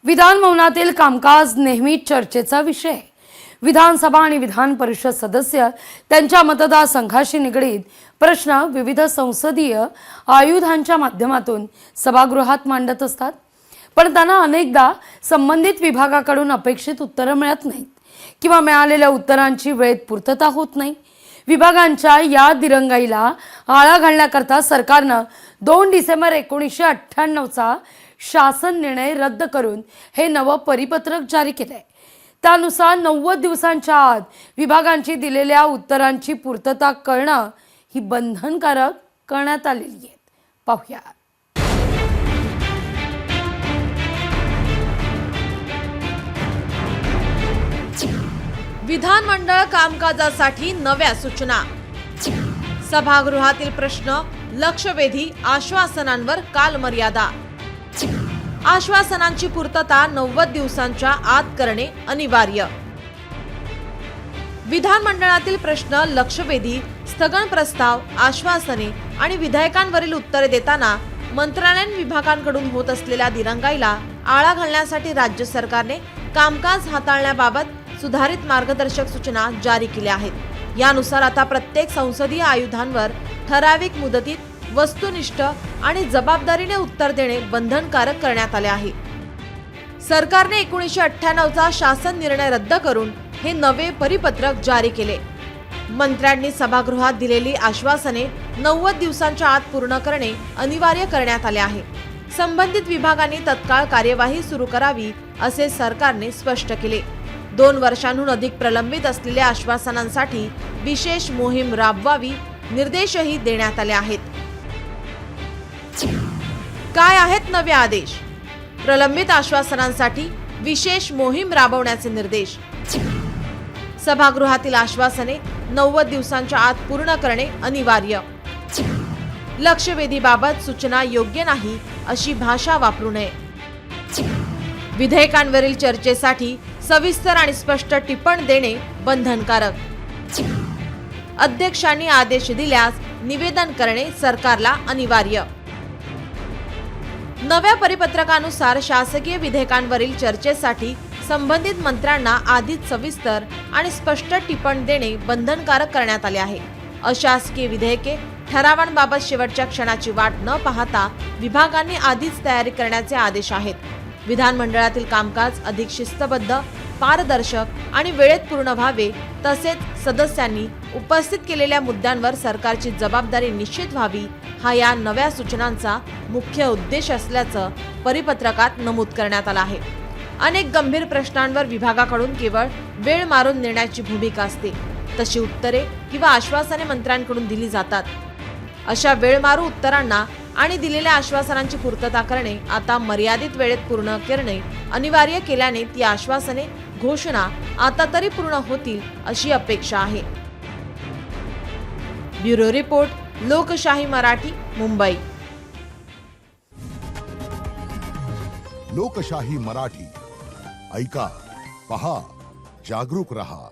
विधान भवनातील कामकाज नेहमी चर्चेचा विषय। विधानसभा आणि विधान परिषद सदस्य त्यांच्या मतदारसंघाशी निगडीत प्रश्न विविध संसदीय आयुधांच्या माध्यमातून सभागृहात मांडत असतात, पण त्यांना अनेकदा संबंधित विभागाकडून अपेक्षित उत्तरे मिळत नाहीत किंवा मिळालेल्या उत्तरांची वेळेत पूर्तता होत नाही। विभागांच्या या दिरंगाईला आळा घालण्याकरता सरकारनं 2 डिसेंबर 1998चा शासन निर्णय रद्द करून हे नवं परिपत्रक जारी केलंय। त्यानुसार 90 दिवसांच्या आत विभागांची दिलेल्या उत्तरांची पूर्तता करणं ही बंधनकारक करण्यात आलेली आहे। पाहूया। विधानमंडळ कामकाजासाठी नव्या सूचना। सभागृहातील प्रश्न, लक्षवेधी आश्वासनांवर कालमर्यादा। आश्वासनांची पूर्तता 90 दिवसांच्या आत करणे अनिवार्य। विधानमंडळातील प्रश्न, लक्षवेधी, स्थगन प्रस्ताव, आश्वासने आणि विधेयकांवरील उत्तरे देताना मंत्रालयीन विभागांकडून होत असलेल्या दिरंगाईला आळा घालण्यासाठी राज्य सरकारने कामकाज हाताळण्याबाबत सुधारित मार्गदर्शक सूचना जारी केल्या आहेत। यानुसार आता प्रत्येक संसदीय आयुधांवर ठराविक मुदतीत वस्तुनिष्ठ आणि जबाबदारीने उत्तर देणे बंधनकारक करण्यात आले आहे। सरकारने 1998चा शासन निर्णय रद्द करून हे नवे परिपत्रक जारी केले। मंत्र्यांनी सभागृहात दिलेली आश्वासने 90 दिवसांच्या आत पूर्ण करणे अनिवार्य करण्यात आले आहे। संबंधित विभागांनी तत्काळ कार्यवाही सुरू करावी असे सरकारने स्पष्ट केले। 2 वर्षांहून अधिक प्रलंबित असलेल्या आश्वासनांसाठी विशेष मोहीम राबवावी निर्देशही देण्यात आले आहेत। काय आहेत नवे आदेश? प्रलंबित आश्वासनांसाठी विशेष मोहीम राबवण्याचे निर्देश। सभागृहातील आश्वासने 90 दिवसांच्या आत पूर्ण करणे अनिवार्य। लक्षवेधीबाबत सूचना योग्य नाही अशी भाषा वापरू नये। विधेयकांवरील चर्चेसाठी सविस्तर आणि स्पष्ट टिप्पण देणे बंधनकारक। अध्यक्षांनी आदेश दिल्यास निवेदन करणे सरकारला अनिवार्य। नव्या परिपत्रकानुसार शासकीय विधेयकांवरील चर्चेसाठी संबंधित मंत्र्यांना आधीच सविस्तर आणि स्पष्ट टिप्पण देणे बंधनकारक करण्यात आले आहे। अशासकीय विधेयके ठरावांबाबत शेवटच्या क्षणाची वाट न पाहता विभागांनी आधीच तयारी करण्याचे आदेश आहेत। विधानमंडळातील कामकाज अधिक शिस्तबद्ध, पारदर्शक आणि वेळेत पूर्ण व्हावे, तसेच सदस्यांनी उपस्थित केलेल्या मुद्द्यांवर सरकारची जबाबदारी निश्चित व्हावी, हा या नव्या सूचनांचा मुख्य उद्देश असल्याचं परिपत्रकात नमूद करण्यात आलं आहे। अनेक गंभीर प्रश्नांवर विभागाकडून केवळ वेळ मारून नेण्याची भूमिका असते, तशी उत्तरे किंवा आश्वासने मंत्र्यांकडून दिली जातात। अशा वेळमारू उत्तरांना आणि दिलेल्या आश्वासनांची पूर्तता करणे आता मर्यादित वेळेत पूर्ण करणे अनिवार्य केल्याने ती आश्वासने, घोषणा आता तरी पूर्ण होतील अशी अपेक्षा आहे। ब्युरो रिपोर्ट, लोकशाही मराठी, मुंबई। लोकशाही मराठी ऐका, पहा, जागरूक रहा।